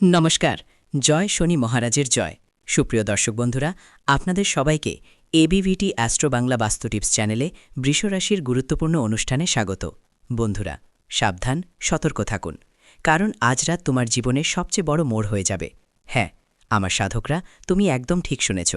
নমস্কার। জয় শনি মহারাজের জয়। সুপ্রিয় দর্শক বন্ধুরা, আপনাদের সবাইকে এবিভিটি অ্যাস্ট্রো বাংলা বাস্তু টিপস চ্যানেলে বৃষরাশির গুরুত্বপূর্ণ অনুষ্ঠানে স্বাগত। বন্ধুরা, সাবধান, সতর্ক থাকুন, কারণ আজ রাত তোমার জীবনের সবচেয়ে বড় মোড় হয়ে যাবে। হ্যাঁ, আমার সাধকরা, তুমি একদম ঠিক শুনেছ।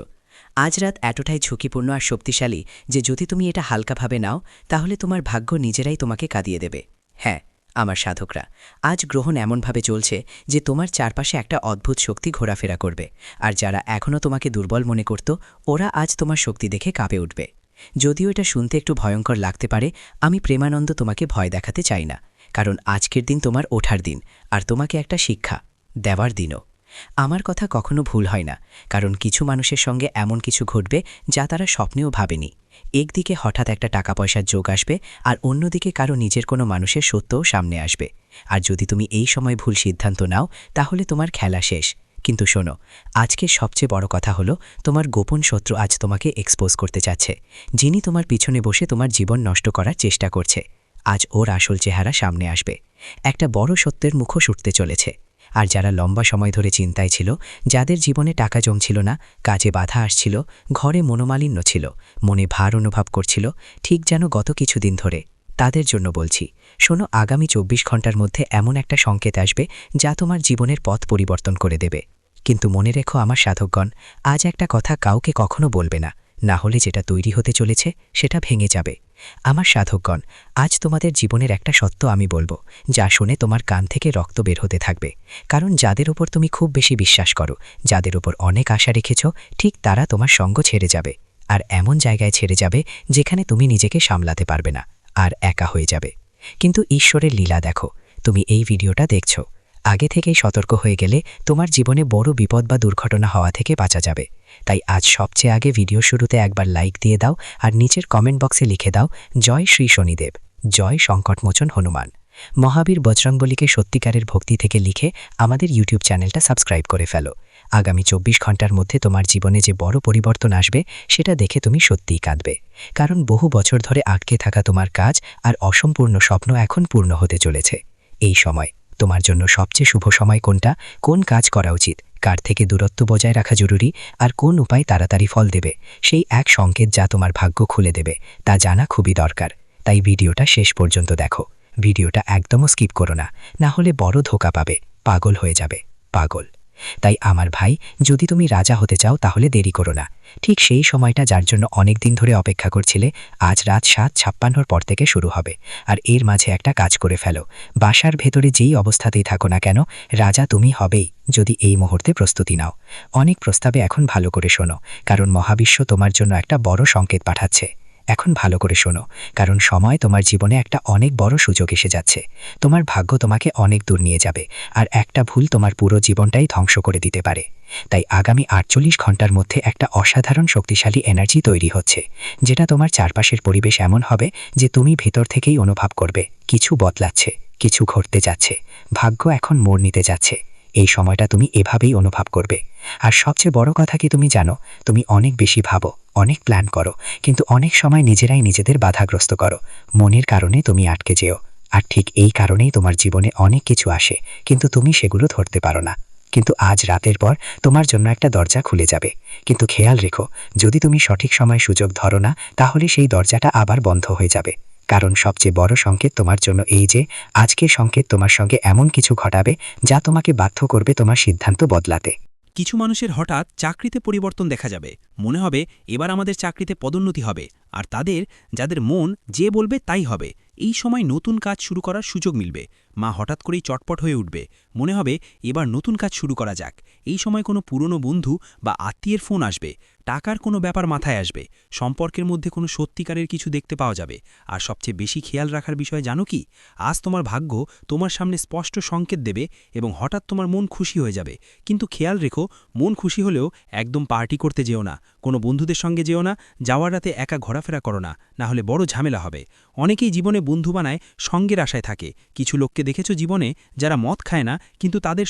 আজ রাত এতটাই ঝুঁকিপূর্ণ আর শক্তিশালী যে যদি তুমি এটা হালকাভাবে নাও, তাহলে তোমার ভাগ্য নিজেরাই তোমাকে কাঁদিয়ে দেবে। হ্যাঁ, আমার সাধকরা, আজ গ্রহণ এমনভাবে চলছে যে তোমার চারপাশে একটা অদ্ভুত শক্তি ঘোরাফেরা করবে, আর যারা এখনও তোমাকে দুর্বল মনে করত, ওরা আজ তোমার শক্তি দেখে কাঁপে উঠবে। যদিও এটা শুনতে একটু ভয়ঙ্কর লাগতে পারে, আমি প্রেমানন্দ তোমাকে ভয় দেখাতে চাই না, কারণ আজকের দিন তোমার ওঠার দিন, আর তোমাকে একটা শিক্ষা দেওয়ার দিনও। আমার কথা কখনো ভুল হয় না, কারণ কিছু মানুষের সঙ্গে এমন কিছু ঘটবে যা তারা স্বপ্নেও ভাবেনি। একদিকে হঠাৎ একটা টাকা পয়সার যোগ আসবে, আর অন্যদিকে কারো নিজের কোনো মানুষের সত্যও সামনে আসবে। আর যদি তুমি এই সময় ভুল সিদ্ধান্ত নাও, তাহলে তোমার খেলা শেষ। কিন্তু শোনো, আজকের সবচেয়ে বড় কথা হলো, তোমার গোপন শত্রু আজ তোমাকে এক্সপোজ করতে চাচ্ছে, যিনি তোমার পিছনে বসে তোমার জীবন নষ্ট করার চেষ্টা করছে। আজ ওর আসল চেহারা সামনে আসবে, একটা বড় সত্যের মুখোশ উঠতে চলেছে। আর যারা লম্বা সময় ধরে চিন্তায় ছিল, যাদের জীবনে টাকা জমছিল না, কাজে বাধা আসছিল, ঘরে মনোমালিন্য ছিল, মনে ভার অনুভব করছিল, ঠিক যেন গত কিছুদিন ধরে, তাদের জন্য বলছি, শোনো, আগামী ২৪ ঘন্টার মধ্যে এমন একটা সংকেত আসবে যা তোমার জীবনের পথ পরিবর্তন করে দেবে। কিন্তু মনে রেখো আমার সাধকগণ, আজ একটা কথা কাউকে কখনো বলবে না, না হলে যেটা তৈরি হতে চলেছে সেটা ভেঙে যাবে। আমার সাধকগণ, আজ তোমাদের জীবনের একটা সত্য আমি বলবো, যা শুনে তোমার কান থেকে রক্ত বের হতে থাকবে। কারণ যাদের ওপর তুমি খুব বেশি বিশ্বাস করো, যাদের ওপর অনেক আশা রেখেছ, ঠিক তারা তোমার সঙ্গ ছেড়ে যাবে। আর এমন জায়গায় ছেড়ে যাবে যেখানে তুমি নিজেকে সামলাতে পারবে না, আর একা হয়ে যাবে। কিন্তু ঈশ্বরের লীলা দেখো, তুমি এই ভিডিওটা দেখছো, আগে থেকেই সতর্ক হয়ে গেলে তোমার জীবনে বড় বিপদ বা দুর্ঘটনা হওয়া থেকে বাঁচা যাবে। তাই আজ সবচেয়ে আগে ভিডিও শুরুতে একবার লাইক দিয়ে দাও, আর নিচের কমেন্ট বক্সে লিখে দাও, জয় শ্রী শনিদেব, জয় সংকটমোচন হনুমান। মহাবীর বজরংবলীকে সত্যিকারের ভক্তি থেকে লিখে আমাদের ইউটিউব চ্যানেলটা সাবস্ক্রাইব করে ফেলো। আগামী ২৪ ঘন্টার মধ্যে তোমার জীবনে যে বড় পরিবর্তন আসবে, সেটা দেখে তুমি সত্যিই কাঁদবে। কারণ বহু বছর ধরে আটকে থাকা তোমার কাজ আর অসম্পূর্ণ স্বপ্ন এখন পূর্ণ হতে চলেছে। এই সময় তোমার জন্য সবচেয়ে শুভ সময় কোনটা, কোন কাজ করা উচিত, কার থেকে দূরত্ব বজায় রাখা জরুরি, আর কোন উপায় তাড়াতাড়ি ফল দেবে, সেই এক সংকেত যা তোমার ভাগ্য খুলে দেবে, তা জানা খুবই দরকার। তাই ভিডিওটা শেষ পর্যন্ত দেখো, ভিডিওটা একদমও স্কিপ করো না, না হলে বড় ধোঁকা পাবে, পাগল হয়ে যাবে, পাগল। তাই আমার ভাই, যদি তুমি রাজা হতে চাও তাহলে দেরি করো না। ঠিক সেই সময়টা যার জন্য অনেক দিন ধরে অপেক্ষা করছিলে, আজ রাত ৭:৫৬ পর থেকে শুরু হবে। আর এর মাঝে একটা কাজ করে ফেলো, বাসার ভেতরে যেই অবস্থাতেই থাকো না কেন, রাজা তুমি হবেই, যদি এই মুহূর্তে প্রস্তুতি নাও। অনেক প্রস্তাবে এখন ভালো করে শোনো, কারণ মহাবিশ্ব তোমার জন্য একটা বড় সংকেত পাঠাচ্ছে। এখন ভালো করে শোনো, কারণ সময় তোমার জীবনে একটা অনেক বড় সুযোগ এসে যাচ্ছে। তোমার ভাগ্য তোমাকে অনেক দূর নিয়ে যাবে, আর একটা ভুল তোমার পুরো জীবনটাই ধ্বংস করে দিতে পারে। তাই আগামী ৪৮ ঘন্টার মধ্যে একটা অসাধারণ শক্তিশালী এনার্জি তৈরি হচ্ছে, যেটা তোমার চারপাশের পরিবেশ এমন হবে যে তুমি ভেতর থেকেই অনুভব করবে কিছু বদলাচ্ছে, কিছু ঘটতে যাচ্ছে, ভাগ্য এখন মোড় নিতে যাচ্ছে। এই সময়টা তুমি এভাবেই অনুভব করবে। আর সবচেয়ে বড় কথা কি তুমি জানো, তুমি অনেক বেশি ভাবো, অনেক প্ল্যান করো, কিন্তু অনেক সময় নিজেরাই নিজেদের বাধাগ্রস্ত করো। মনের কারণে তুমি আটকে যেও, আর ঠিক এই কারণেই তোমার জীবনে অনেক কিছু আসে, কিন্তু তুমি সেগুলো ধরতে পারো না। কিন্তু আজ রাতের পর তোমার জন্য একটা দরজা খুলে যাবে। কিন্তু খেয়াল রেখো, যদি তুমি সঠিক সময় সুযোগ ধরো না, তাহলে সেই দরজাটা আবার বন্ধ হয়ে যাবে। কারণ সবচেয়ে বড় সংকেত তোমার জন্য এই যে, আজকের সংকেত তোমার সঙ্গে এমন কিছু ঘটাবে যা তোমাকে বাধ্য করবে তোমার সিদ্ধান্ত বদলাতে। কিছু মানুষের হঠাৎ চাকরিতে পরিবর্তন দেখা যাবে, মনে হবে এবার আমাদের চাকরিতে পদোন্নতি হবে। আর যাদের মন যে বলবে তাই হবে, এই সময় নতুন কাজ শুরু করার সুযোগ মিলবে। মা হঠাৎ করেই চটপট হয়ে উঠবে, মনে হবে এবার নতুন কাজ শুরু করা যাক। এই সময় কোনো পুরনো বন্ধু বা আত্মীয়ের ফোন আসবে, টাকার কোনো ব্যাপার মাথায় আসবে, সম্পর্কের মধ্যে কোনো সত্যিকারের কিছু দেখতে পাওয়া যাবে। আর সবচেয়ে বেশি খেয়াল রাখার বিষয় জানো কি, আজ তোমার ভাগ্য তোমার সামনে স্পষ্ট সংকেত দেবে এবং হঠাৎ তোমার মন খুশি হয়ে যাবে। কিন্তু খেয়াল রেখো, মন খুশি হলেও একদম পার্টি করতে যেও না, কোনো বন্ধুদের সঙ্গে যেও না, যাওয়ার রাতে একা ঘোরাফেরা করো না, না হলে বড় ঝামেলা হবে। অনেকেই জীবনে বন্ধু বানায় সঙ্গের আশায় থাকে। কিছু লোককে দেখেছো জীবনে যারা মদ খায় না, কিন্তু তাদের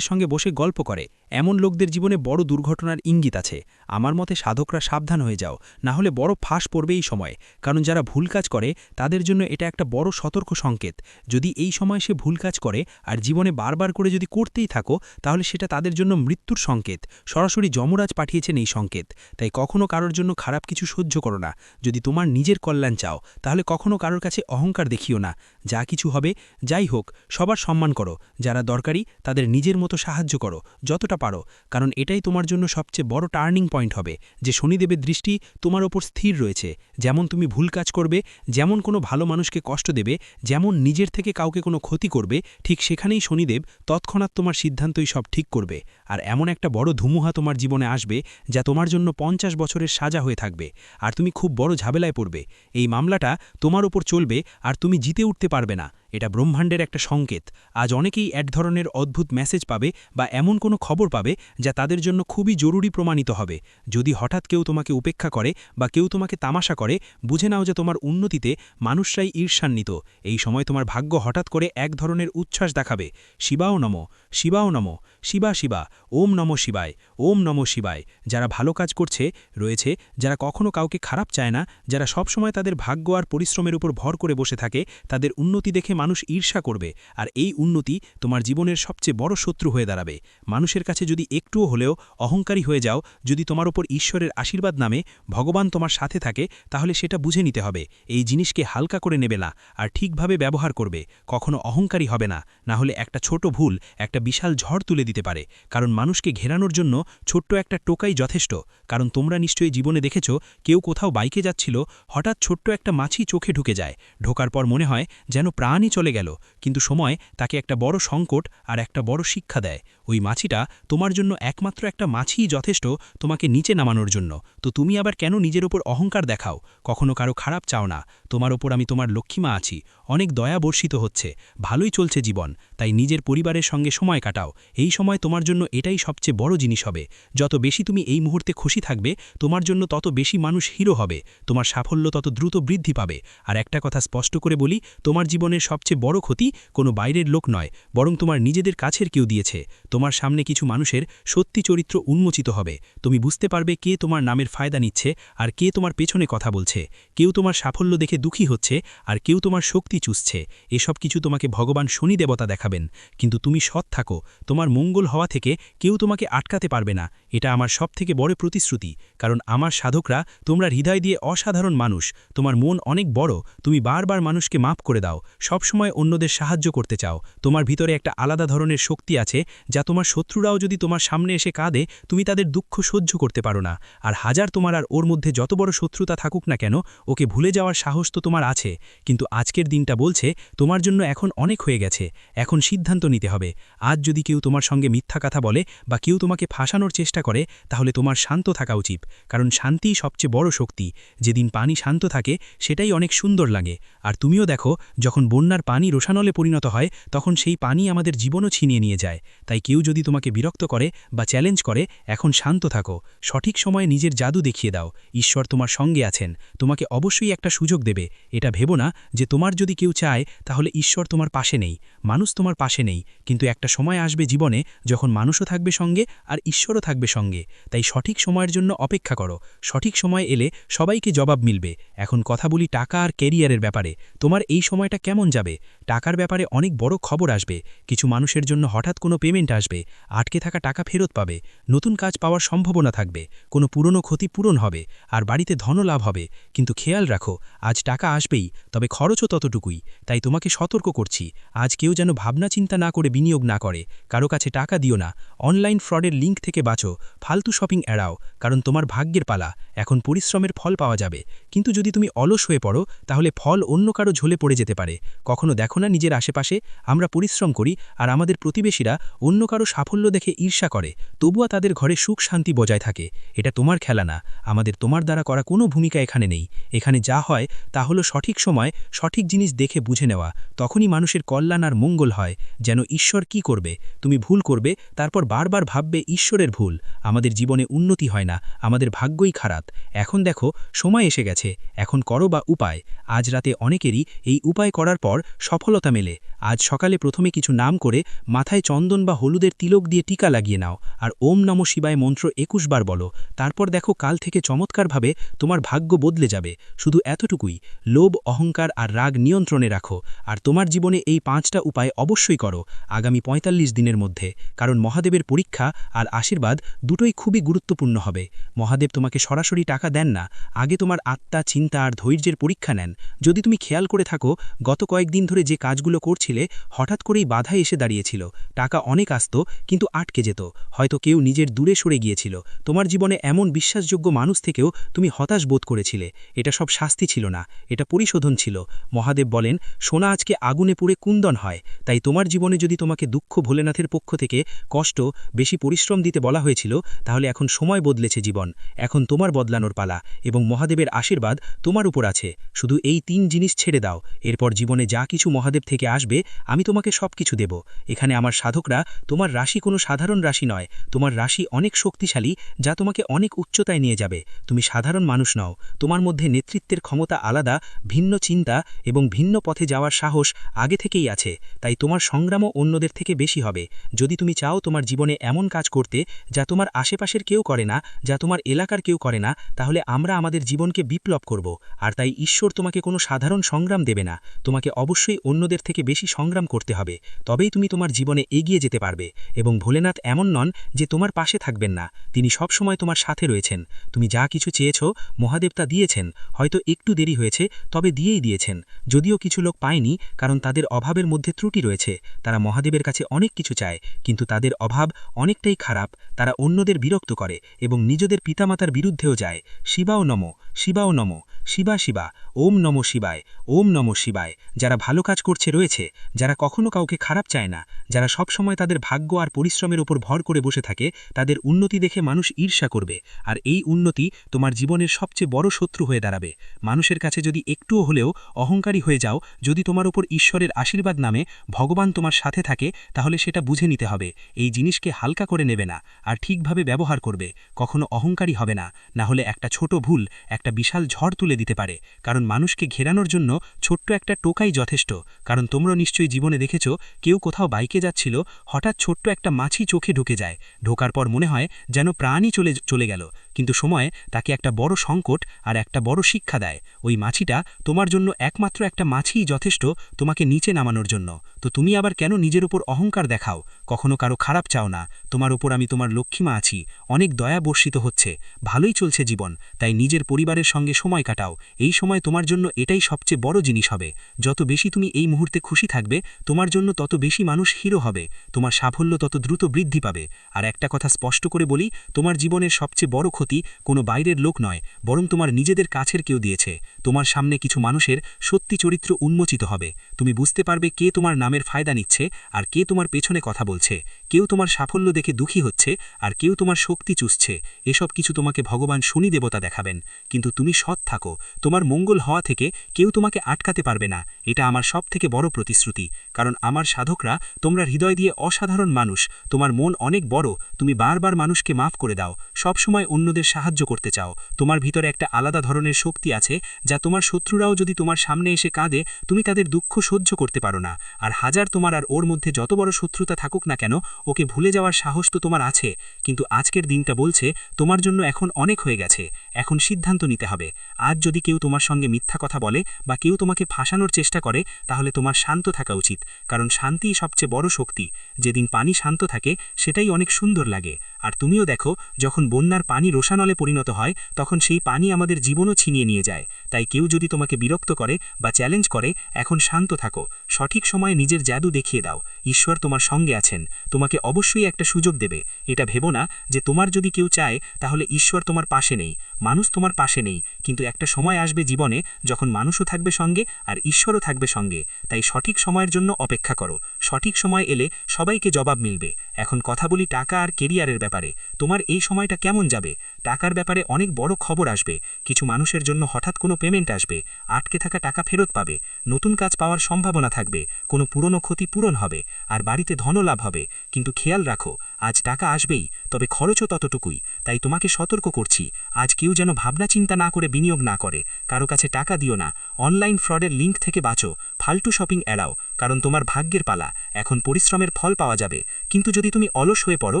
সঙ্গে বসে গল্প করে, এমন লোকদের জীবনে বড় দুর্ঘটনার ইঙ্গিত আছে। আমার মতে সাধকরা সাবধান হয়ে যাও, না হলে বড় ফাঁস পড়বে এই সময়। কারণ যারা ভুল কাজ করে তাদের জন্য এটা একটা বড় সতর্ক সংকেত। যদি এই সময় সে ভুল কাজ করে আর জীবনে বারবার করে যদি করতেই থাকো, তাহলে সেটা তাদের জন্য মৃত্যুর সংকেত। সরাসরি যমরাজ পাঠিয়েছেন এই সংকেত। তাই কখনো কারোর জন্য খারাপ কিছু সহ্য করো না। যদি তোমার নিজের কল্যাণ চাও, তাহলে কখনো কারোর কাছে অহংকার দেখিও না। যা কিছু হবে, যাই হোক, সবার সম্মান করো। যারা দরকারি তাদের নিজের মতো সাহায্য করো যতটা পারো। কারণ এটাই তোমার জন্য সবচেয়ে বড় টার্নিং পয়েন্ট হবে, যে শনিদেবের দৃষ্টি তোমার ওপর স্থির রয়েছে। যেমন তুমি ভুল কাজ করবে, যেমন কোনো ভালো মানুষকে কষ্ট দেবে, যেমন নিজের থেকে কাউকে কোনো ক্ষতি করবে, ঠিক সেখানেই শনিদেব তৎক্ষণাৎ তোমার সিদ্ধান্তই সব ঠিক করবে। আর এমন একটা বড় ধুমুহা তোমার জীবনে আসবে যা তোমার জন্য 50 বছরের সাজা হয়ে থাকবে। আর তুমি খুব বড় ঝামেলায় পড়বে। এই মামলাটা তোমার ওপর চলবে আর তুমি জিতে উঠতে পারবে না। এটা ব্রহ্মাণ্ডের একটা সংকেত। আজ অনেকেই এক ধরনের অদ্ভুত মেসেজ পাবে বা এমন কোনো খবর পাবে যা তাদের জন্য খুবই জরুরি প্রমাণিত হবে। যদি হঠাৎ কেউ তোমাকে উপেক্ষা করে বা কেউ তোমাকে তামাশা করে, বুঝে নাও যে তোমার উন্নতিতে মানুষরাই ঈর্ষান্বিত। এই সময় তোমার ভাগ্য হঠাৎ করে এক ধরনের উচ্ছ্বাস দেখাবে। শিবাও নমঃ, শিবাও নমঃ, শিবা শিবা, ওম নমঃ শিবায়, ওম নমঃ শিবায়। যারা ভালো কাজ করছে রয়েছে, যারা কখনো কাউকে খারাপ চায় না, যারা সবসময় তাদের ভাগ্য আর পরিশ্রমের উপর ভর করে বসে থাকে, তাদের উন্নতি দেখে মানুষ ঈর্ষা করবে। আর এই উন্নতি তোমার জীবনের সবচেয়ে বড় শত্রু হয়ে দাঁড়াবে। মানুষের কাছে যদি একটুও হলেও অহংকারী হয়ে যাও, যদি তোমার ওপর ঈশ্বরের আশীর্বাদ নামে, ভগবান তোমার সাথে থাকে, তাহলে সেটা বুঝে নিতে হবে। এই জিনিসকে হালকা করে নেবে না, আর ঠিকভাবে ব্যবহার করবে। কখনো অহংকারী হবে না, না হলে একটা ছোট ভুল একটা বিশাল ঝড় তুলে দিতে পারে। কারণ মানুষকে ঘেরানোর জন্য ছোট্ট একটা টোকাই যথেষ্ট। কারণ তোমরা নিশ্চয়ই জীবনে দেখেছ, কেউ কোথাও বাইকে যাচ্ছিল, হঠাৎ ছোট্ট একটা মাছি চোখে ঢুকে যায়। ঢোকার পর মনে হয় যেন প্রাণই চলে গেল, কিন্তু সময় তাকে একটা বড় সংকট আর একটা বড় শিক্ষা দেয়। ওই মাছিটা তোমার জন্য একমাত্র একটা মাছিই যথেষ্ট তোমাকে নিচে নামানোর জন্য। তো তুমি আবার কেন নিজের ওপর অহংকার দেখাও? কখনো কারো খারাপ চাও না। তোমার ওপর আমি তোমার লক্ষ্মীমা আছি। অনেক দয়া বর্ষিত হচ্ছে, ভালোই চলছে জীবন। তাই নিজের পরিবারের সঙ্গে সময় কাটাও। এই সময় তোমার জন্য এটাই সবচেয়ে বড় জিনিস হবে। যত বেশি তুমি এই মুহূর্তে খুশি থাকবে, তোমার জন্য তত বেশি মানুষ হিরো হবে। তোমার সাফল্য তত দ্রুত বৃদ্ধি পাবে। আর একটা কথা স্পষ্ট করে বলি, তোমার জীবনের সবচেয়ে বড় ক্ষতি কোনো বাইরের লোক নয়, বরং তোমার নিজেদের কাছের কেউ দিয়েছে। তোমার সামনে কিছু মানুষের সত্যি চরিত্র উন্মোচিত হবে। তুমি বুঝতে পারবে কে তোমার নামের ফায়দা নিচ্ছে আর কে তোমার পেছনে কথা বলছে। কেউ তোমার সাফল্য দেখে দুঃখী হচ্ছে আর কেউ তোমার শক্তি চুষছে। এসব কিছু তোমাকে ভগবান শনি দেবতা দেখাবেন। কিন্তু তুমি সৎ থাকো, তোমার মঙ্গল হওয়া থেকে কেউ তোমাকে আটকাতে পারবে না। এটা আমার সবথেকে বড় প্রতিশ্রুতি। কারণ আমার সাধকরা তোমরা হৃদয় দিয়ে অসাধারণ মানুষ। তোমার মন অনেক বড়, তুমি বারবার মানুষকে মাফ করে দাও, সবসময় অন্যদের সাহায্য করতে চাও। তোমার ভিতরে একটা আলাদা ধরনের শক্তি আছে, যা তোমার শত্রুরাও যদি তোমার সামনে এসে কাঁদে, তুমি তাদের দুঃখ সহ্য করতে পারো না। আর হাজার তোমার আর ওর মধ্যে যত বড় শত্রুতা থাকুক না কেন, ওকে ভুলে যাওয়ার সাহস তো তোমার আছে। কিন্তু আজকের দিনটা বলছে তোমার জন্য এখন অনেক হয়ে গেছে। এখন সিদ্ধান্ত নিতে হবে। আজ যদি কেউ তোমার সঙ্গে মিথ্যা কথা বলে বা কেউ তোমাকে ফাঁসানোর চেষ্টা করে, তাহলে তোমার শান্ত থাকা উচিত। কারণ শান্তিই সবচেয়ে বড় শক্তি। যেদিন পানি শান্ত থাকে, সেটাই অনেক সুন্দর লাগে। আর তুমিও দেখো, যখন বন্যার পানি রোষানলে পরিণত হয়, তখন সেই পানি আমাদের জীবনও ছিনিয়ে নিয়ে যায়। তাই কেউ যদি তোমাকে বিরক্ত করে বা চ্যালেঞ্জ করে, এখন শান্ত থাকো। সঠিক সময়ে নিজের জাদু দেখিয়ে দাও। ঈশ্বর তোমার সঙ্গে আছেন, তোমাকে অবশ্যই একটা সুযোগ দেবে। এটা ভেবো না যে তোমার যদি কেউ চায় তাহলে ঈশ্বর তোমার পাশে নেই, মানুষ তোমার পাশে নেই। কিন্তু একটা সময় আসবে জীবনে যখন মানুষও থাকবে সঙ্গে আর ঈশ্বরও থাকবে সঙ্গে। তাই সঠিক সময়ের জন্য অপেক্ষা করো। সঠিক সময় এলে সবাইকে জবাব মিলবে। এখন কথা বলি টাকা আর ক্যারিয়ারের ব্যাপারে। তোমার এই সময়টা কেমন যাবে? টাকার ব্যাপারে অনেক বড় খবর আসবে। কিছু মানুষের জন্য হঠাৎ কোনো পেমেন্ট আসবে, আটকে থাকা টাকা ফেরত পাবে, নতুন কাজ পাওয়ার সম্ভাবনা থাকবে, কোনো পুরনো ক্ষতি পূরণ হবে, আর বাড়িতে ধনলাভ হবে। কিন্তু খেয়াল রাখো, আজ টাকা আসবেই, তবে খরচও ততটুকুই। তাই তোমাকে সতর্ক করছি, আজ কেউ যেন ভাবনা চিন্তা না করে বিনিয়োগ না করে। কারো কাছে টাকা দিও না। অনলাইন ফ্রডের লিঙ্ক থেকে বাঁচো। ফালতু শপিং এড়াও, কারণ তোমার ভাগ্যের পালা। এখন পরিশ্রমের ফল পাওয়া যাবে। কিন্তু যদি তুমি অলস হয়ে পড়ো, তাহলে ফল অন্য কারো ঝোলে পড়ে যেতে পারে। কখনো দেখো না নিজের আশেপাশে, আমরা পরিশ্রম করি আর আমাদের প্রতিবেশীরা অন্য কারো সাফল্য দেখে ঈর্ষা করে, তবুও তাদের ঘরে সুখ শান্তি বজায় থাকে। এটা তোমার খেলা না। আমাদের তোমার দ্বারা করা কোনো ভূমিকা এখানে নেই। এখানে যা হয় তা হলো সঠিক সময় সঠিক জিনিস দেখে বুঝে নেওয়া। তখনই মানুষের কল্যাণ আর মঙ্গল হয়। যেন ঈশ্বর কি করবে, তুমি ভুল করবে, তারপর বারবার ভাববে ঈশ্বরের ভুল। আমাদের জীবনে উন্নতি হয় না, আমাদের ভাগ্যই খারাপ। এখন দেখো, সময় এসে গেছে, এখন করো বা উপায়। আজ রাতে অনেকেরই এই উপায় করার পর সফলতা মেলে। আজ সকালে প্রথমে কিছু নাম করে মাথায় চন্দন বা হলুদের তিলক দিয়ে টিকা লাগিয়ে নাও, আর ওম নমঃ শিবায় মন্ত্র ২১ বার বলো। তারপর দেখো কাল থেকে চমৎকারভাবে তোমার ভাগ্য বদলে যাবে। শুধু এতটুকুই, লোভ, অহংকার আর রাগ নিয়ন্ত্রণে রাখো। আর তোমার জীবনে এই ৫টা উপায় অবশ্যই করো আগামী ৪৫ দিনের মধ্যে, কারণ মহাদেবের পরীক্ষা আর আশীর্বাদ দুটোই খুবই গুরুত্বপূর্ণ হবে। মহাদেব তোমাকে সরাসরি টাকা দেন না, আগে তোমার আত্মা, চিন্তা আর ধৈর্যের পরীক্ষা নেন। যদি তুমি খেয়াল করে থাকো, গত কয়েকদিন ধরে যে কাজগুলো করছিলে হঠাৎ করেই বাধা এসে দাঁড়িয়েছিল। টাকা অনেক আসত, কিন্তু আটকে যেত। হয়তো কেউ নিজের দূরে সরে গিয়েছিল। তোমার জীবনে এমন বিশ্বাসযোগ্য মানুষ থেকেও তুমি হতাশ বোধ করেছিলে। এটা সব শাস্তি ছিল না, এটা পরিশোধন ছিল। মহাদেব বলেন, সোনা আজকে আগুনে পুড়ে কুন্দন হয়। তাই তোমার জীবনে যদি তোমাকে দুঃখ, ভোলেনাথের পক্ষ থেকে কষ্ট, বেশি পরিশ্রম দিতে বলা হয়েছিল, তাহলে এখন সময় বদলেছে জীবন। এখন তোমার বদলানোর পালা, এবং মহাদেবের আশীর্বাদ তোমার উপর আছে। শুধু এই ৩ জিনিস ছেড়ে দাও, এরপর জীবনে যা কিছু মহাদেব থেকে আসবে আমি তোমাকে সব কিছু দেব। এখানে আমার সাধকরা, তোমার রাশি কোনো সাধারণ রাশি নয়, তোমার রাশি অনেক শক্তিশালী, যা তোমাকে অনেক উচ্চতায় নিয়ে যাবে। তুমি সাধারণ মানুষ নও, তোমার মধ্যে নেতৃত্বের ক্ষমতা আলাদা, ভিন্ন চিন্তা এবং ভিন্ন পথে যাওয়ার সাহস আগে থেকেই আছে। তাই তোমার সংগ্রামও অন্যদের থেকে বেশি হবে। যদি তুমি চাও তোমার জীবনে এমন কাজ করতে যা তোমার আশেপাশের কেউ করে না, যা তোমার এলাকার কেউ করে না, তাহলে আমরা আমাদের জীবনকে বিপ্লব করব। আর তাই ঈশ্বর তোমাকে কোনো সাধারণ সংগ্রাম দেবে না, তোমাকে অবশ্যই অন্যদের থেকে বেশি সংগ্রাম করতে হবে। তবেই তুমি তোমার জীবনে এগিয়ে যেতে পারবে। এবং ভোলেনাথ এমন নন যে তোমার পাশে থাকবেন না, তিনি সবসময় তোমার সাথে রয়েছেন। তুমি যা কিছু চেয়েছ মহাদেব তা দিয়েছেন, হয়তো একটু দেরি হয়েছে, তবে দিয়েই দিয়েছেন। যদিও কিছু লোক পায়নি, কারণ তাদের অভাবের মধ্যে ত্রুটি রয়েছে। তারা মহাদেবের কাছে অনেক কিছু চায়, কিন্তু তাদের অভাব অনেকটাই খারাপ। তারা অন্যদের বিরক্ত করে এবং নিজেদের পিতামাতার বিরুদ্ধেও যায়। শিবাও নমঃ, শিবাও নমঃ, শিবা শিবা, ওম নমঃ শিবায়, ওম নমঃ শিবায়। যারা ভালো কাজ করছে রয়েছে, যারা কখনো কাউকে খারাপ চায় না, যারা সবসময় তাদের ভাগ্য আর পরিশ্রমের উপর ভর করে বসে থাকে, তাদের উন্নতি দেখে মানুষ ঈর্ষা করবে। আর এই উন্নতি তোমার জীবনের সবচেয়ে বড় শত্রু হয়ে দাঁড়াবে। মানুষের কাছে যদি একটুও হলেও অহংকারী হয়ে যাও, যদি তোমার উপর ঈশ্বরের আশীর্বাদ নামে ভগবান তোমার সাথে থাকে, তাহলে সেটা বুঝে নিতে হবে। এই জিনিসকে হালকা করে নেবে না, আর ঠিকভাবে ব্যবহার করবে। কখনো অহংকারী হবে না, না হলে একটা ছোট ভুল একটা বিশাল ঝড় তুলে দিতে পারে। কারণ মানুষকে ঘেরানোর জন্য ছোট্ট একটা টোকাই যথেষ্ট। কারণ তোমরা নিশ্চয়ই জীবনে দেখেছ, কেউ কোথাও বাইকে যাচ্ছিল, হঠাৎ ছোট্ট একটা মাছি চোখে ঢুকে যায়। ঢোকার পর মনে হয় যেন প্রাণই চলে গেল, কিন্তু সময়ে তাকে একটা বড় সংকট আর একটা বড় শিক্ষা দেয়। ওই মাছিটা তোমার জন্য একমাত্র একটা মাছিই যথেষ্ট তোমাকে নিচে নামানোর জন্য। তো তুমি আবার কেন নিজের উপর অহংকার দেখাও? কখনো কারো খারাপ চাও না। তোমার উপর আমি তোমার লক্ষ্মীমা আছি, অনেক দয়া বর্ষিত হচ্ছে, ভালোই চলছে জীবন। তাই নিজের পরিবারের সঙ্গে সময় কাটাও। এই সময় তোমার জন্য এটাই সবচেয়ে বড় জিনিস হবে। যত বেশি তুমি এই মুহূর্তে খুশি থাকবে, তোমার জন্য তত বেশি মানুষ হিরো হবে, তোমার সাফল্য তত দ্রুত বৃদ্ধি পাবে। আর একটা কথা স্পষ্ট করে বলি, তোমার জীবনের সবচেয়ে বড় ক্ষতি কোনো বাইরের লোক নয়, বরং তোমার নিজেদের কাছের কেউ দিয়েছে। তোমার সামনে কিছু মানুষের সত্যি চরিত্র উন্মোচিত হবে। তুমি বুঝতে পারবে কে তোমার নামের ফায়দা নিচ্ছে আর কে তোমার পেছনে কথা বলছে। কেউ তোমার সাফল্য দেখে দুঃখী হচ্ছে আর কেউ তোমার শক্তি চুষছে। এসব কিছু তোমাকে ভগবান শনি দেবতা দেখাবেন। কিন্তু তুমি সৎ থাকো, তোমার মঙ্গল হওয়া থেকে কেউ তোমাকে আটকাতে পারবে না। এটা আমার সবথেকে বড় প্রতিশ্রুতি। কারণ আমার সাধকরা, তোমরা হৃদয় দিয়ে অসাধারণ মানুষ, তোমার মন অনেক বড়, তুমি বারবার মানুষকে মাফ করে দাও, সবসময় অন্যদের সাহায্য করতে চাও। তোমার ভিতরে একটা আলাদা ধরনের শক্তি আছে, যা তোমার শত্রুরাও যদি তোমার সামনে এসে কাঁদে, তুমি তাদের দুঃখ সহ্য করতে পারো না। আর হাজার তোমার আর ওর মধ্যে যত বড় শত্রুতা থাকুক না কেন, ওকে ভুলে যাওয়ার সাহস তো তোমার আছে। কিন্তু আজকের দিনটা বলছে, তোমার জন্য এখন অনেক হয়ে গেছে, এখন সিদ্ধান্ত নিতে হবে। আজ যদি কেউ তোমার সঙ্গে মিথ্যা কথা বলে বা কেউ তোমাকে ফাঁসানোর চেষ্টা করে, তাহলে তোমার শান্ত থাকা উচিত। কারণ শান্তিই সবচেয়ে বড় শক্তি। যেদিন পানি শান্ত থাকে, সেটাই অনেক সুন্দর লাগে। আর তুমিও দেখো, যখন বন্যার পানি রোষানলে পরিণত হয়, তখন সেই পানি আমাদের জীবনও ছিনিয়ে নিয়ে যায়। তাই কেউ যদি তোমাকে বিরক্ত করে বা চ্যালেঞ্জ করে, এখন শান্ত থাকো, সঠিক সময়ে নিজের জাদু দেখিয়ে দাও। ঈশ্বর তোমার সঙ্গে আছেন, তোমাকে অবশ্যই একটা সুযোগ দেবে। এটা ভেবো না যে তোমার যদি কেউ চায়, তাহলে ঈশ্বর তোমার পাশে নেই, মানুষ তোমার পাশে নেই। কিন্তু একটা সময় আসবে জীবনে, যখন মানুষও থাকবে সঙ্গে আর ঈশ্বরও থাকবে সঙ্গে। তাই সঠিক সময়ের জন্য অপেক্ষা করো। সঠিক সময় এলে সবাইকে জবাব মিলবে। এখন কথা বলি টাকা আর কেরিয়ারের ব্যাপারে। তোমার এই সময়টা কেমন যাবে? টাকার ব্যাপারে অনেক বড় খবর আসবে। কিছু মানুষের জন্য হঠাৎ কোনো পেমেন্ট আসবে, আটকে থাকা টাকা ফেরত পাবে, নতুন কাজ পাওয়ার সম্ভাবনা থাকবে, কোনো পুরনো ক্ষতি পূরণ হবে, আর বাড়িতে ধনলাভ হবে। কিন্তু খেয়াল রাখো, আজ টাকা আসবেই, তবে খরচও ততটুকুই। তাই তোমাকে সতর্ক করছি, আজ কেউ যেন ভাবনা চিন্তা না করে বিনিয়োগ না করে। কারো কাছে টাকা দিও না, অনলাইন ফ্রডের লিঙ্ক থেকে বাঁচো, ফালতু শপিং এড়াও, কারণ তোমার ভাগ্যের পালা। এখন পরিশ্রমের ফল পাওয়া যাবে, কিন্তু যদি তুমি অলস হয়ে পড়ো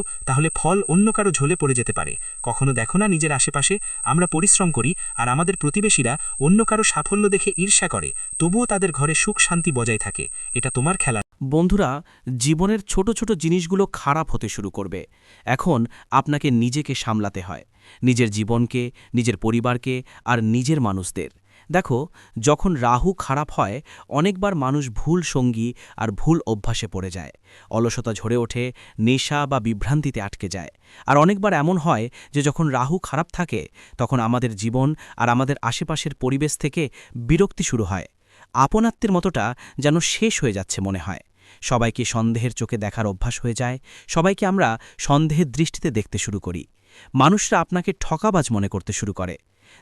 তাহলে ফল অন্য কারো ঝোলে পড়ে যেতে পারে। কখনো দেখো না নিজের আশেপাশে আমরা পরিশ্রম করি আর আমাদের প্রতিবেশীরা অন্য কারো সাফল্য দেখে ঈর্ষা করে, তবুও তাদের ঘরে সুখ শান্তি বজায় থাকে। এটা তোমার খেলা। বন্ধুরা, জীবনের ছোট ছোট জিনিসগুলো খারাপ হতে শুরু করবে। এখন আপনাকে নিজেকে সামলাতে হয়, নিজের জীবনকে, নিজের পরিবারকে আর নিজের মানুষদের। দেখো, যখন রাহু খারাপ হয় অনেকবার মানুষ ভুল সঙ্গী আর ভুল অভ্যাসে পড়ে যায়, অলসতা ঝরে ওঠে, নেশা বা বিভ্রান্তিতে আটকে যায়। আর অনেকবার এমন হয় যে যখন রাহু খারাপ থাকে তখন আমাদের জীবন আর আমাদের আশেপাশের পরিবেশ থেকে বিরক্তি শুরু হয়। আপনাত্মের মতোটা যেন শেষ হয়ে যাচ্ছে মনে হয়। সবাইকে সন্দেহের চোখে দেখার অভ্যাস হয়ে যায়, সবাইকে আমরা সন্দেহের দৃষ্টিতে দেখতে শুরু করি। মানুষরা আপনাকে ঠকাবাজ মনে করতে শুরু করে।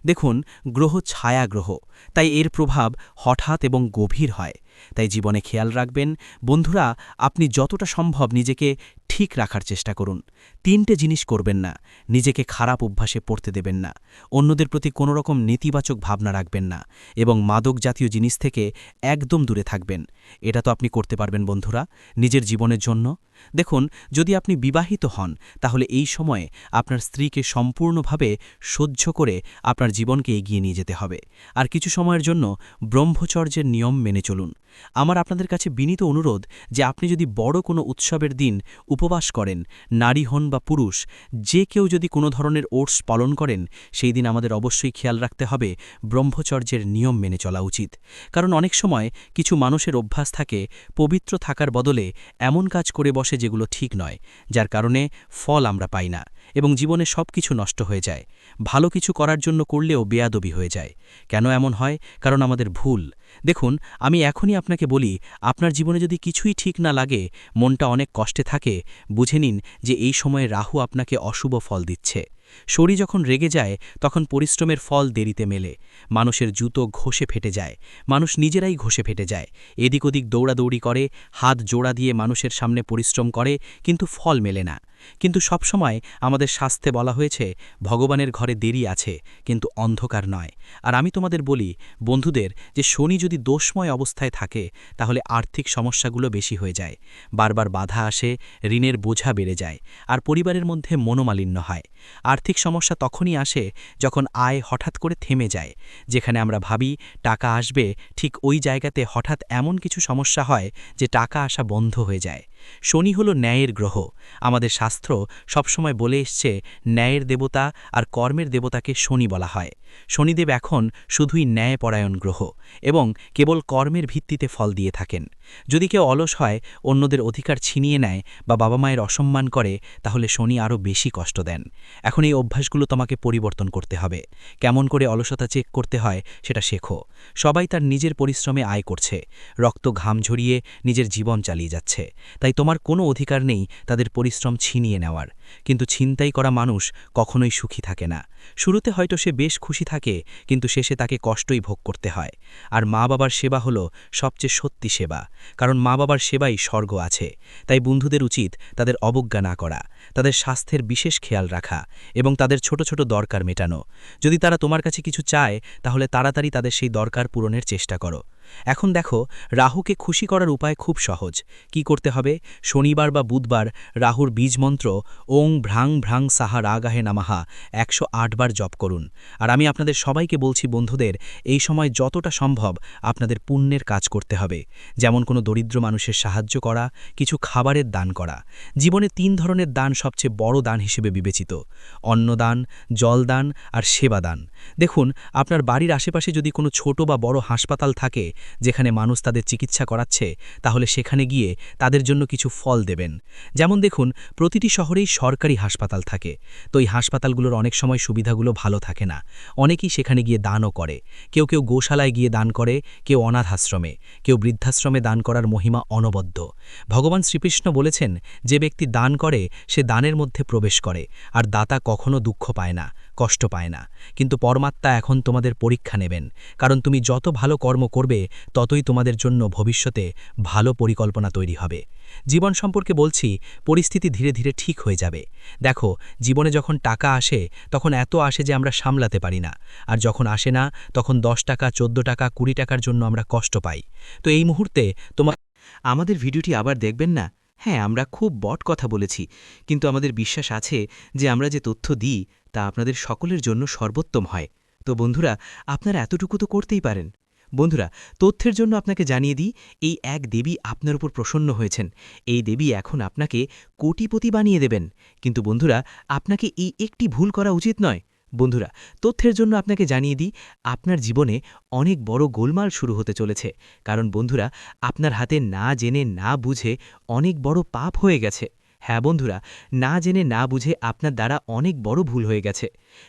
দেখুন, গ্রহ ছায়া গ্রহ, তাই এর প্রভাব হঠাৎ এবং গভীর হয়। তাই জীবনে খেয়াল রাখবেন বন্ধুরা, আপনি যতটা সম্ভব নিজেকে ঠিক রাখার চেষ্টা করুন। 3টে জিনিস করবেন না: নিজেকে খারাপ অভ্যাসে পড়তে দেবেন না, অন্যদের প্রতি কোনো রকম নেতিবাচক ভাবনা রাখবেন না, এবং মাদক জাতীয় জিনিস থেকে একদম দূরে থাকবেন। এটা তো আপনি করতে পারবেন বন্ধুরা, নিজের জীবনের জন্য। দেখুন, যদি আপনি বিবাহিত হন তাহলে এই সময়ে আপনার স্ত্রীকে সম্পূর্ণভাবে সহ্য করে আপনার জীবনকে এগিয়ে নিয়ে যেতে হবে। আর কিছু সময়ের জন্য ব্রহ্মচর্যের নিয়ম মেনে চলুন। আমার আপনাদের কাছে বিনীত অনুরোধ যে আপনি যদি বড় কোনো উৎসবের দিন উপবাস করেন, নারী হন বা পুরুষ, যে কেউ যদি কোনো ধরনের ওটস পালন করেন, সেই দিন আমাদের অবশ্যই খেয়াল রাখতে হবে ব্রহ্মচর্যের নিয়ম মেনে চলা উচিত। কারণ অনেক সময় কিছু মানুষের অভ্যাস থাকে পবিত্র থাকার বদলে এমন কাজ করে বসে যেগুলো ঠিক নয়, যার কারণে ফল আমরা পাই না এবং জীবনে সব কিছু নষ্ট হয়ে যায়। ভালো কিছু করার জন্য করলেও বেয়াদবি হয়ে যায়। কেন এমন হয়? কারণ আমাদের ভুল। দেখুন, আমি এখনই আপনাকে বলি, আপনার জীবনে যদি কিছুই ঠিক না লাগে, মনটা অনেক কষ্টে থাকে, বুঝে নিন যে এই সময়ে রাহু আপনাকে অশুভ ফল দিচ্ছে। শরীর যখন রেগে যায় তখন পরিশ্রমের ফল দেরিতে মেলে। মানুষের জুতো ঘষে ফেটে যায়, মানুষ নিজেরাই ঘষে ফেটে যায়। এদিক ওদিক দৌড়াদৌড়ি করে, হাত জোড়া দিয়ে মানুষের সামনে পরিশ্রম করে, কিন্তু ফল মেলে না। কিন্তু সবসময় আমাদের শাস্ত্রে বলা হয়েছে ভগবানের ঘরে দেরি আছে, কিন্তু অন্ধকার নয়। আর আমি তোমাদের বলি বন্ধুদের, যে শনি যদি দোষময় অবস্থায় থাকে তাহলে আর্থিক সমস্যাগুলো বেশি হয়ে যায়, বারবার বাধা আসে, ঋণের বোঝা বেড়ে যায়, আর পরিবারের মধ্যে মনোমালিন্য হয়। আর্থিক সমস্যা তখনই আসে যখন আয় হঠাৎ করে থেমে যায়। যেখানে আমরা ভাবি টাকা আসবে, ঠিক ওই জায়গাতে হঠাৎ এমন কিছু সমস্যা হয় যে টাকা আসা বন্ধ হয়ে যায়। শনি হলো ন্যায়ের গ্রহ। আমাদের শাস্ত্র সবসময় বলে এসছে ন্যায়ের দেবতা আর কর্মের দেবতাকে শনি বলা হয়। শনিদেব এখন শুধুই ন্যায়পরায়ণ গ্রহ এবং কেবল কর্মের ভিত্তিতে ফল দিয়ে থাকেন। যদি কেউ অলস হয়, অন্যদের অধিকার ছিনিয়ে নেয় বা বাবা মায়ের অসম্মান করে, তাহলে শনি আরও বেশি কষ্ট দেন। এখন এই অভ্যাসগুলো তোমাকে পরিবর্তন করতে হবে। কেমন করে অলসতা চেক করতে হয় সেটা শেখো। সবাই তার নিজের পরিশ্রমে আয় করছে, রক্ত ঘাম ঝরিয়ে নিজের জীবন চালিয়ে যাচ্ছে। তাই তোমার কোনো অধিকার নেই তাদের পরিশ্রম ছিনিয়ে নেওয়ার। কিন্তু ছিনতাই করা মানুষ কখনোই সুখী থাকে না। শুরুতে হয়তো সে বেশ খুশি থাকে, কিন্তু শেষে তাকে কষ্টই ভোগ করতে হয়। আর মা বাবার সেবা হলো সবচেয়ে সত্যি সেবা, কারণ মা বাবার সেবাই স্বর্গ আছে। তাই বন্ধুদের উচিত তাদের অবজ্ঞা না করা, তাদের স্বাস্থ্যের বিশেষ খেয়াল রাখা এবং তাদের ছোট ছোট দরকার মেটানো। যদি তারা তোমার কাছে কিছু চায় তাহলে তাড়াতাড়ি তাদের সেই দরকার পূরণের চেষ্টা করো। এখন দেখো, রাহুকে খুশি করার উপায় খুব সহজ। কি করতে হবে? শনিবার বা বুধবার রাহুর বীজ মন্ত্র ওং ভ্রাং ভ্রাং সাহা রাগাহে নামাহা 108 বার জপ করুন। আর আমি আপনাদের সবাইকে বলছি বন্ধুদের, এই সময় যতটা সম্ভব আপনাদের পুণ্যের কাজ করতে হবে। যেমন কোনো দরিদ্র মানুষের সাহায্য করা, কিছু খাবারের দান করা। জীবনে 3 ধরনের দান সবচেয়ে বড় দান হিসেবে বিবেচিত: অন্নদান, জলদান আর সেবাদান। দেখুন, আপনার বাড়ির আশেপাশে যদি কোনো ছোট বা বড় হাসপাতাল থাকে যেখানে মানুষ তাদের চিকিৎসা করাচ্ছে, তাহলে সেখানে গিয়ে তাদের জন্য কিছু ফল দেবেন। যেমন দেখুন, প্রতিটি শহরেই সরকারি হাসপাতাল থাকে, তো এই হাসপাতালগুলোর অনেক সময় সুবিধাগুলো ভালো থাকে না। অনেকেই সেখানে গিয়ে দানও করে। কেউ কেউ গোশালায় গিয়ে দান করে, কেউ অনাথ আশ্রমে, কেউ বৃদ্ধাশ্রমে। দান করার মহিমা অনবদ্য। ভগবান শ্রীকৃষ্ণ বলেছেন, যে ব্যক্তি দান করে সে দানের মধ্যে প্রবেশ করে, আর দাতা কখনো দুঃখ পায় না, কষ্ট পায় না, কিন্তু পরমাত্মা এখন তোমাদের পরীক্ষা নেবেন, কারণ তুমি যত ভালো কর্ম করবে ততই তোমাদের জন্য ভবিষ্যতে ভালো পরিকল্পনা তৈরি হবে। জীবন সম্পর্কে বলছি, পরিস্থিতি ধীরে ধীরে ঠিক হয়ে যাবে। দেখো, জীবনে যখন টাকা আসে তখন এত আসে যে আমরা সামলাতে পারি না, আর যখন আসে না তখন 10 টাকা, 14 টাকা, 20 টাকার জন্য আমরা কষ্ট পাই। তো এই মুহূর্তে তোমার আমাদের ভিডিওটি আবার দেখবেন না? হ্যাঁ, আমরা খুব বট কথা বলেছি, কিন্তু আমাদের বিশ্বাস আছে যে আমরা যে তথ্য দিই তা আপনাদের সকলের জন্য সর্বোত্তম হয়। তো বন্ধুরা, আপনারা এতটুকু তো করতেই পারেন। বন্ধুরা, তথ্যের জন্য আপনাকে জানিয়ে দিই, এই এক দেবী আপনার উপর প্রসন্ন হয়েছেন। এই দেবী এখন আপনাকে কোটিপতি বানিয়ে দেবেন। কিন্তু বন্ধুরা, আপনাকে এই একটি ভুল করা উচিত নয়। বন্ধুরা, তথ্যের জন্য আপনাকে জানিয়ে দিই, আপনার জীবনে অনেক বড় গোলমাল শুরু হতে চলেছে। কারণ বন্ধুরা, আপনার হাতে না জেনে না বুঝে অনেক বড় পাপ হয়ে গেছে। হ্যাঁ বন্ধুরা, না জেনে না বুঝে আপনার দ্বারা অনেক বড় ভুল হয়ে গেছে।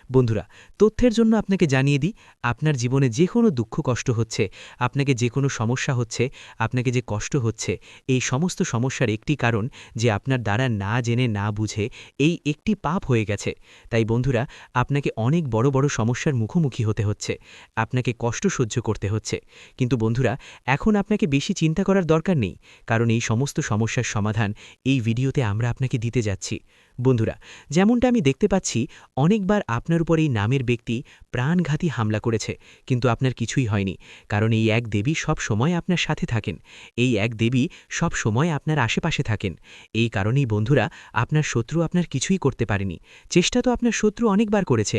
বন্ধুরা, তথ্যের জন্য আপনাকে জানিয়ে দিই, আপনার জীবনে যে কোনো দুঃখ কষ্ট হচ্ছে, আপনাকে যে কোনো সমস্যা হচ্ছে, আপনাকে যে কষ্ট হচ্ছে, এই সমস্ত সমস্যার একটি কারণ যে আপনার দ্বারা না জেনে না বুঝে এই একটি পাপ হয়ে গেছে। তাই বন্ধুরা, আপনাকে অনেক বড় বড় সমস্যার মুখোমুখি হতে হচ্ছে, আপনাকে কষ্ট সহ্য করতে হচ্ছে। কিন্তু বন্ধুরা, এখন আপনাকে বেশি চিন্তা করার দরকার নেই, কারণ এই সমস্ত সমস্যার সমাধান এই ভিডিওতে আমরা আপনাকে দিতে যাচ্ছি। বন্ধুরা, যেমনটা আমি দেখতে পাচ্ছি, অনেকবার আপনার উপর এই নামের ব্যক্তি প্রাণঘাতী হামলা করেছে, কিন্তু আপনার কিছুই হয়নি, কারণ এই এক দেবী সব সময় আপনার সাথে থাকেন। এই এক দেবী সব সময় আপনার আশেপাশে থাকেন। এই কারণেই বন্ধুরা, আপনার শত্রু আপনার কিছুই করতে পারেনি। চেষ্টা তো আপনার শত্রু অনেকবার করেছে,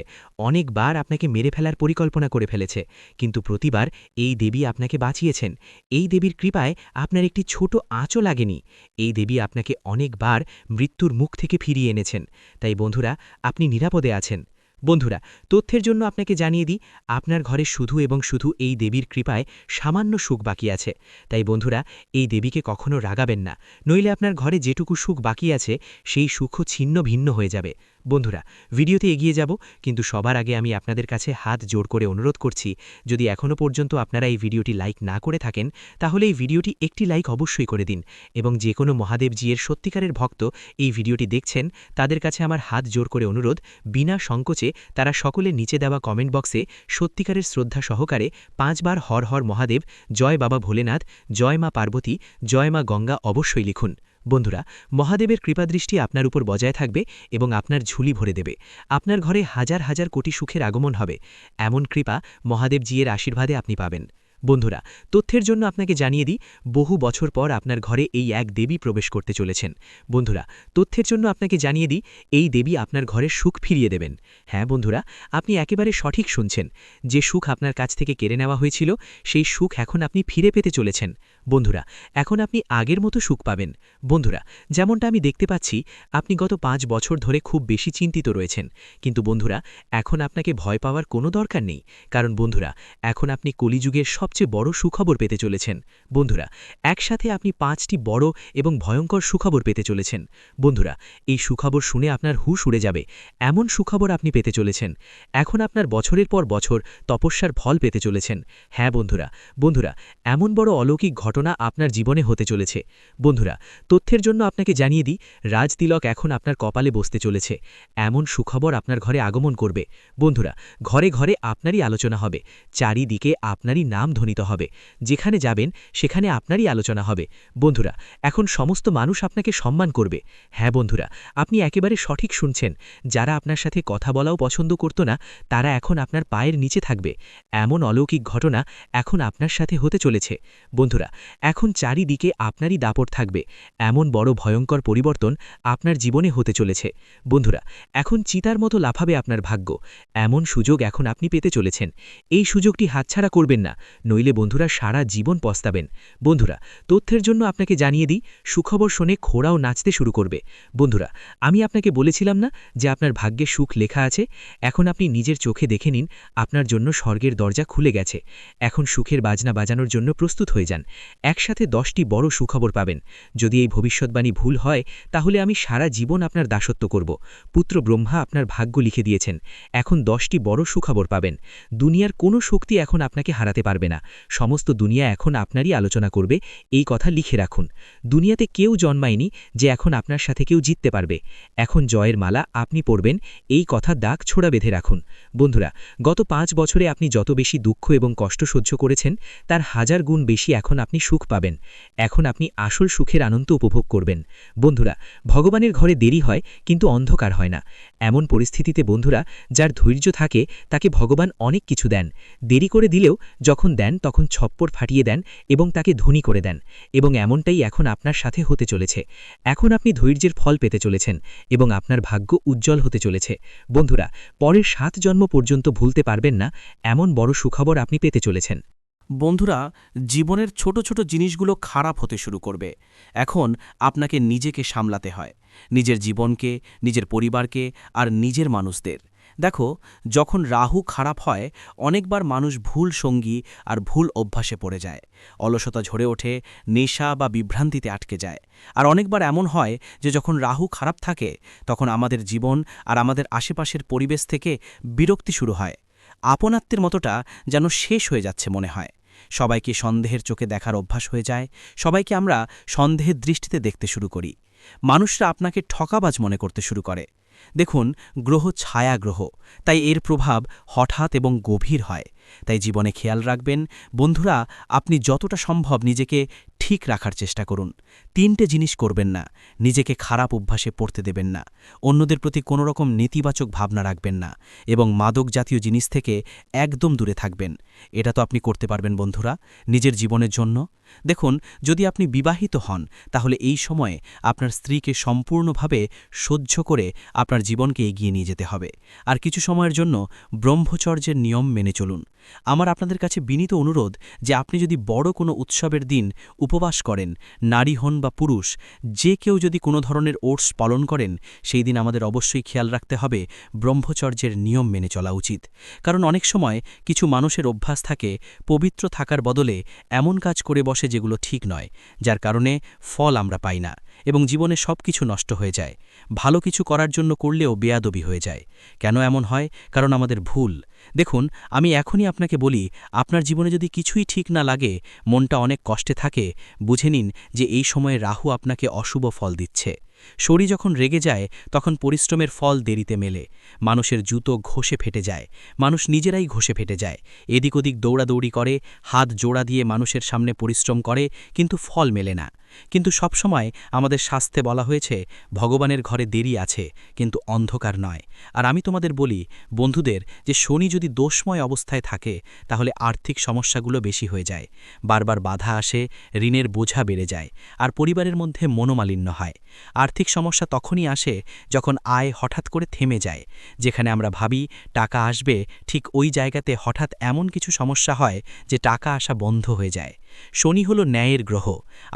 অনেকবার আপনাকে মেরে ফেলার পরিকল্পনা করে ফেলেছে, কিন্তু প্রতিবার এই দেবী আপনাকে বাঁচিয়েছেন। এই দেবীর কৃপায় আপনার একটি ছোট আঁচও লাগেনি। এই দেবী আপনাকে অনেকবার মৃত্যুর মুখ থেকে ফিরিয়ে এনেছেন। তাই বন্ধুরা, আপনি নিরাপদে আছেন। বন্ধুরা, তথ্যের জন্য আপনাকে জানিয়ে দিই, আপনার ঘরে শুধু এবং শুধু এই দেবীর কৃপায় সামান্য সুখ বাকি আছে। তাই বন্ধুরা, এই দেবীকে কখনো রাগাবেন না, নইলে আপনার ঘরে যেটুকু সুখ বাকি আছে সেই সুখও ছিন্ন ভিন্ন হয়ে যাবে। বন্ধুরা, ভিডিওতে এগিয়ে যাব, কিন্তু সবার আগে আমি আপনাদের কাছে হাত জোড় করে অনুরোধ করছি, যদি এখনও পর্যন্ত আপনারা এই ভিডিওটি লাইক না করে থাকেন, তাহলে এই ভিডিওটি একটি লাইক অবশ্যই করে দিন। এবং যে কোনো মহাদেবজির সত্যিকারের ভক্ত এই ভিডিওটি দেখছেন, তাদের কাছে আমার হাত জোড় করে অনুরোধ, বিনা সংকোচে তারা সকলে নিচে দেওয়া কমেন্ট বক্সে সত্যিকারের শ্রদ্ধা সহকারে 5 বার হর হর মহাদেব, জয় বাবা ভোলেনাথ, জয় মা পার্বতী, জয় মা গঙ্গা অবশ্যই লিখুন। বন্ধুরা, মহাদেবের কৃপাদৃষ্টি আপনার উপর বজায় থাকবে এবং আপনার ঝুলি ভরে দেবে। আপনার ঘরে হাজার হাজার কোটি সুখের আগমন হবে, এমন কৃপা মহাদেবজির আশীর্বাদে আপনি পাবেন। বন্ধুরা, তথ্যের জন্য আপনাকে জানিয়ে দিই, বহু বছর পর আপনার ঘরে এই এক দেবী প্রবেশ করতে চলেছেন। বন্ধুরা, তথ্যের জন্য আপনাকে জানিয়ে দিই, এই দেবী আপনার ঘরে সুখ ফিরিয়ে দেবেন। হ্যাঁ বন্ধুরা, আপনি একেবারে সঠিক শুনছেন। যে সুখ আপনার কাছ থেকে কেড়ে নেওয়া হয়েছিল, সেই সুখ এখন আপনি ফিরে পেতে চলেছেন। বন্ধুরা, এখন আপনি আগের মতো সুখ পাবেন। বন্ধুরা, যেমনটা আমি দেখতে পাচ্ছি, আপনি গত 5 বছর ধরে খুব বেশি চিন্তিত রয়েছেন, কিন্তু বন্ধুরা, এখন আপনাকে ভয় পাওয়ার কোনো দরকার নেই, কারণ বন্ধুরা, এখন আপনি কলিযুগের সবচেয়ে বড় সুখবর পেতে চলেছেন। বন্ধুরা, একসাথে আপনি 5টি বড় এবং ভয়ঙ্কর সুখবর পেতে চলেছেন। বন্ধুরা, এই সুখবর শুনে আপনার হুঁশ উড়ে যাবে, এমন সুখবর আপনি পেতে চলেছেন। এখন আপনার বছরের পর বছর তপস্যার ফল পেতে চলেছেন। হ্যাঁ বন্ধুরা, বন্ধুরা, এমন বড় অলৌকিক ঘটনা আপনার জীবনে হতে চলেছে। বন্ধুরা, তথ্যের জন্য আপনাকে জানিয়ে দিই, রাজতিলক এখন আপনার কপালে বসতে চলেছে। এমন সুখবর আপনার ঘরে আগমন করবে। বন্ধুরা, ঘরে ঘরে আপনারই আলোচনা হবে, চারিদিকে আপনারই নাম ধ্বনিত হবে, যেখানে যাবেন সেখানে আপনারই আলোচনা হবে। বন্ধুরা, এখন সমস্ত মানুষ আপনাকে সম্মান করবে। হ্যাঁ বন্ধুরা, আপনি একেবারে সঠিক শুনছেন। যারা আপনার সাথে কথা বলাও পছন্দ করত না, তারা এখন আপনার পায়ের নিচে থাকবে। এমন অলৌকিক ঘটনা এখন আপনার সাথে হতে চলেছে। বন্ধুরা, এখন চারিদিকে আপনারই দাপট থাকবে, এমন বড় ভয়ঙ্কর পরিবর্তন আপনার জীবনে হতে চলেছে। বন্ধুরা, এখন চিতার মতো লাফাবে আপনার ভাগ্য, এমন সুযোগ এখন আপনি পেতে চলেছেন। এই সুযোগটি হাতছাড়া করবেন না, নইলে বন্ধুরা সারা জীবন পস্তাবেন। বন্ধুরা, তথ্যের জন্য আপনাকে জানিয়ে দিই, সুখবর শুনে ঘোড়াও নাচতে শুরু করবে। বন্ধুরা, আমি আপনাকে বলেছিলাম না যে আপনার ভাগ্যে সুখ লেখা আছে? এখন আপনি নিজের চোখে দেখে নিন, আপনার জন্য স্বর্গের দরজা খুলে গেছে। এখন সুখের বাজনা বাজানোর জন্য প্রস্তুত হয়ে যান। একসাথে 10টি বড় সুখবর পাবেন। যদি এই ভবিষ্যৎবাণী ভুল হয় তাহলে আমি সারা জীবন আপনার দাসত্ব করব। পুত্র ব্রহ্মা আপনার ভাগ্য লিখে দিয়েছেন। এখন 10টি বড় সুখবর পাবেন। দুনিয়ার কোনো শক্তি এখন আপনাকে হারাতে পারবে না। সমস্ত দুনিয়া এখন আপনারই আলোচনা করবে, এই কথা লিখে রাখুন। দুনিয়াতে কেউ জন্মায়নি যে এখন আপনার সাথে কেউ জিততে পারবে। এখন জয়ের মালা আপনি পরবেন, এই কথা দাগ ছোড়া বেঁধে রাখুন। বন্ধুরা, গত 5 বছরে আপনি যত বেশি দুঃখ এবং কষ্ট সহ্য করেছেন তার 1000 গুণ বেশি এখন আপনি সুখ পাবেন। এখন আপনি আসল সুখের আনন্দ উপভোগ করবেন। বন্ধুরা, ভগবানের ঘরে দেরি হয় কিন্তু অন্ধকার হয় না। এমন পরিস্থিতিতে বন্ধুরা, যার ধৈর্য থাকে তাকে ভগবান অনেক কিছু দেন। দেরি করে দিলেও যখন দেন তখন ছপ্পর ফাটিয়ে দেন এবং তাকে ধনী করে দেন। এবং এমনটাই এখন আপনার সাথে হতে চলেছে। এখন আপনি ধৈর্যের ফল পেতে চলেছেন এবং আপনার ভাগ্য উজ্জ্বল হতে চলেছে। বন্ধুরা, পরের 7 জন্ম পর্যন্ত ভুলতে পারবেন না এমন বড় সুখবর আপনি পেতে চলেছেন। বন্ধুরা, জীবনের ছোট ছোট জিনিসগুলো খারাপ হতে শুরু করবে। এখন আপনাকে নিজেকে সামলাতে হয়, নিজের জীবনকে, নিজের পরিবারকে আর নিজের মানুষদের। দেখো, যখন রাহু খারাপ হয় অনেকবার মানুষ ভুল সঙ্গী আর ভুল অভ্যাসে পড়ে যায়। অলসতা ঝরে ওঠে, নেশা বা বিভ্রান্তিতে আটকে যায়। আর অনেকবার এমন হয় যে যখন রাহু খারাপ থাকে তখন আমাদের জীবন আর আমাদের আশেপাশের পরিবেশ থেকে বিরক্তি শুরু হয়। আপনাত্মের মতোটা যেন শেষ হয়ে যাচ্ছে মনে হয়। সবাইকে সন্দেহের চোখে দেখার অভ্যাস হয়ে যায়। সবাইকে আমরা সন্দেহের দৃষ্টিতে দেখতে শুরু করি। মানুষরা আপনাকে ঠকাবাজ মনে করতে শুরু করে। দেখুন, গ্রহ ছায়া গ্রহ, তাই এর প্রভাব হঠাৎ এবং গভীর হয়। তাই জীবনে খেয়াল রাখবেন। বন্ধুরা, আপনি যতটা সম্ভব নিজেকে ঠিক রাখার চেষ্টা করুন। 3টে জিনিস করবেন না। নিজেকে খারাপ অভ্যাসে পড়তে দেবেন না, অন্যদের প্রতি কোনো রকম নেতিবাচক ভাবনা রাখবেন না এবং মাদক জাতীয় জিনিস থেকে একদম দূরে থাকবেন। এটা তো আপনি করতে পারবেন বন্ধুরা, নিজের জীবনের জন্য। দেখুন, যদি আপনি বিবাহিত হন তাহলে এই সময়ে আপনার স্ত্রীকে সম্পূর্ণভাবে সহ্য করে আপনার জীবনকে এগিয়ে নিয়ে যেতে হবে। আর কিছু সময়ের জন্য ব্রহ্মচর্যের নিয়ম মেনে চলুন। আমার আপনাদের কাছে বিনীত অনুরোধ যে আপনি যদি বড় কোনো উৎসবের দিন উপবাস করেন, নারী হন বা পুরুষ, যে কেউ যদি কোনো ধরনের ওটস পালন করেন, সেই দিন আমাদের অবশ্যই খেয়াল রাখতে হবে ব্রহ্মচর্যের নিয়ম মেনে চলা উচিত। কারণ অনেক সময় কিছু মানুষের অভ্যাস থাকে পবিত্র থাকার বদলে এমন কাজ করে বসে যেগুলো ঠিক নয়, যার কারণে ফল আমরা পাই না এবং জীবনে সব কিছু নষ্ট হয়ে যায়। ভালো কিছু করার জন্য করলেও বেয়াদবি হয়ে যায়। কেন এমন হয়? কারণ আমাদের ভুল। দেখুন, আমি এখনই আপনাকে বলি, আপনার জীবনে যদি কিছুই ঠিক না লাগে, মনটা অনেক কষ্টে থাকে, বুঝে নিন যে এই সময়ে রাহু আপনাকে অশুভ ফল দিচ্ছে। শরীর যখন রেগে যায় তখন পরিশ্রমের ফল দেরিতে মেলে। মানুষের জুতো ঘষে ফেটে যায়, মানুষ নিজেরাই ঘষে ফেটে যায়। এদিক ওদিক দৌড়াদৌড়ি করে, হাত জোড়া দিয়ে মানুষের সামনে পরিশ্রম করে, কিন্তু ফল মেলে না। কিন্তু সবসময় আমাদের শাস্ত্রে বলা হয়েছে ভগবানের ঘরে দেরি আছে, কিন্তু অন্ধকার নয়। আর আমি তোমাদের বলি বন্ধুদের, যে শনি যদি দোষময় অবস্থায় থাকে তাহলে আর্থিক সমস্যাগুলো বেশি হয়ে যায়, বারবার বাধা আসে, ঋণের বোঝা বেড়ে যায়, আর পরিবারের মধ্যে মনোমালিন্য হয়। আর্থিক সমস্যা তখনই আসে যখন আয় হঠাৎ করে থেমে যায়। যেখানে আমরা ভাবি টাকা আসবে, ঠিক ওই জায়গাতে হঠাৎ এমন কিছু সমস্যা হয় যে টাকা আসা বন্ধ হয়ে যায়। শনি হলো ন্যায়ের গ্রহ।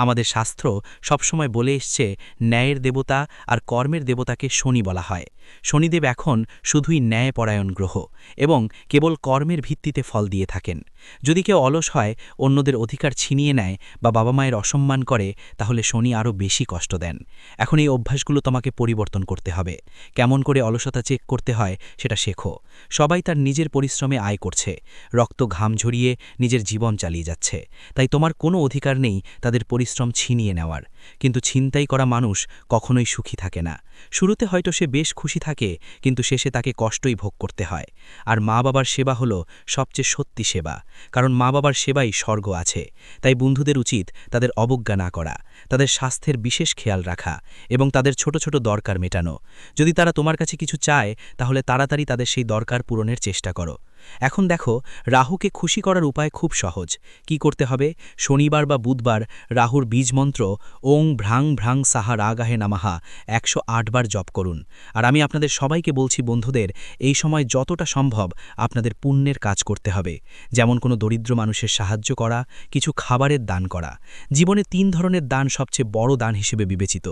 আমাদের শাস্ত্র সবসময় বলে এসছে ন্যায়ের দেবতা আর কর্মের দেবতাকে শনি বলা হয়। শনিদেব এখন শুধুই ন্যায়পরায়ণ গ্রহ এবং কেবল কর্মের ভিত্তিতে ফল দিয়ে থাকেন। যদি কেউ অলস হয়, অন্যদের অধিকার ছিনিয়ে নেয় বা বাবা মায়ের অসম্মান করে, তাহলে শনি আরও বেশি কষ্ট দেন। এখন এই অভ্যাসগুলো তোমাকে পরিবর্তন করতে হবে। কেমন করে অলসতা চেক করতে হয় সেটা শেখো। সবাই তার নিজের পরিশ্রমে আয় করছে, রক্ত ঘাম ঝরিয়ে নিজের জীবন চালিয়ে যাচ্ছে। তাই তোমার কোনো অধিকার নেই তাদের পরিশ্রম ছিনিয়ে নেওয়ার। কিন্তু ছিনতাই করা মানুষ কখনোই সুখী থাকে না। শুরুতে হয়তো সে বেশ খুশি থাকে, কিন্তু শেষে তাকে কষ্টই ভোগ করতে হয়। আর মা বাবার সেবা হলো সবচেয়ে সত্যি সেবা, কারণ মা বাবার সেবাই স্বর্গ আছে। তাই বন্ধুদের উচিত তাদের অবজ্ঞা না করা, তাদের স্বাস্থ্যের বিশেষ খেয়াল রাখা এবং তাদের ছোট ছোট দরকার মেটানো। যদি তারা তোমার কাছে কিছু চায় তাহলে তাড়াতাড়ি তাদের সেই দরকার পূরণের চেষ্টা করো। এখন দেখো, রাহুকে খুশি করার উপায় খুব সহজ। কি করতে হবে? শনিবার বা বুধবার রাহুর বীজ মন্ত্র ওং ভ্রাং ভ্রাং সাহা রাগাহে নামাহা 108 বার জপ করুন। আর আমি আপনাদের সবাইকে বলছি বন্ধুদের, এই সময় যতটা সম্ভব আপনাদের পুণ্যের কাজ করতে হবে। যেমন কোনো দরিদ্র মানুষের সাহায্য করা, কিছু খাবারের দান করা। জীবনে 3 ধরনের দান সবচেয়ে বড় দান হিসেবে বিবেচিত: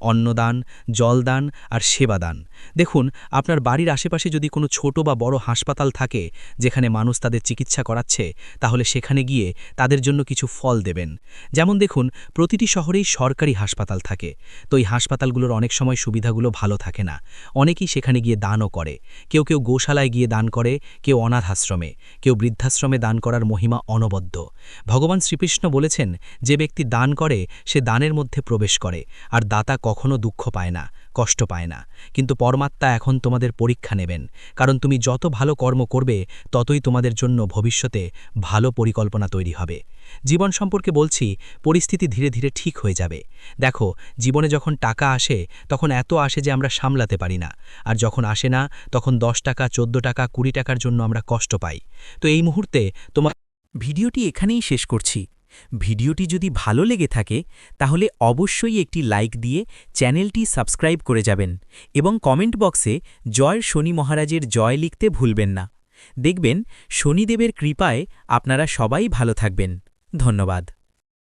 অন্নদান, জলদান আর সেবাদান। দেখুন, আপনার বাড়ির আশেপাশে যদি কোনো ছোট বা বড় হাসপাতাল থাকে যেখানে মানুষ তাদের চিকিৎসা করাচ্ছে তাহলে সেখানে গিয়ে তাদের জন্য কিছু ফল দেবেন। যেমন দেখুন, প্রতিটি শহরেই সরকারি হাসপাতাল থাকে, তো এই হাসপাতালগুলোর অনেক সময় সুবিধাগুলো ভালো থাকে না। অনেকেই সেখানে গিয়ে দানও করে। কেউ কেউ গোশালায় গিয়ে দান করে, কেউ অনাথ আশ্রমে, কেউ বৃদ্ধাশ্রমে দান করার মহিমা অনবদ্য। ভগবান শ্রীকৃষ্ণ বলেছেন, যে ব্যক্তি দান করে সে দানের মধ্যে প্রবেশ করে, আর দাতা কখনো দুঃখ পায় না, কষ্ট পায় না। কিন্তু পরমাত্মা এখন তোমাদের পরীক্ষা নেবেন, কারণ তুমি যত ভালো কর্ম করবে ততই তোমাদের জন্য ভবিষ্যতে ভালো পরিকল্পনা তৈরি হবে। জীবন সম্পর্কে বলছি, পরিস্থিতি ধীরে ধীরে ঠিক হয়ে যাবে। দেখো, জীবনে যখন টাকা আসে তখন এত আসে যে আমরা সামলাতে পারি না, আর যখন আসে না তখন 10 টাকা, 14 টাকা, 20 টাকার জন্য আমরা কষ্ট পাই। তো এই মুহূর্তে তোমার ভিডিওটি এখানেই শেষ করছি। ভিডিওটি যদি ভালো লেগে থাকে তাহলে অবশ্যই একটি লাইক দিয়ে চ্যানেলটি সাবস্ক্রাইব করে যাবেন এবং কমেন্ট বক্সে জয় শনি মহারাজের জয় লিখতে ভুলবেন না। দেখবেন শনিদেবের কৃপায় আপনারা সবাই ভালো থাকবেন। ধন্যবাদ।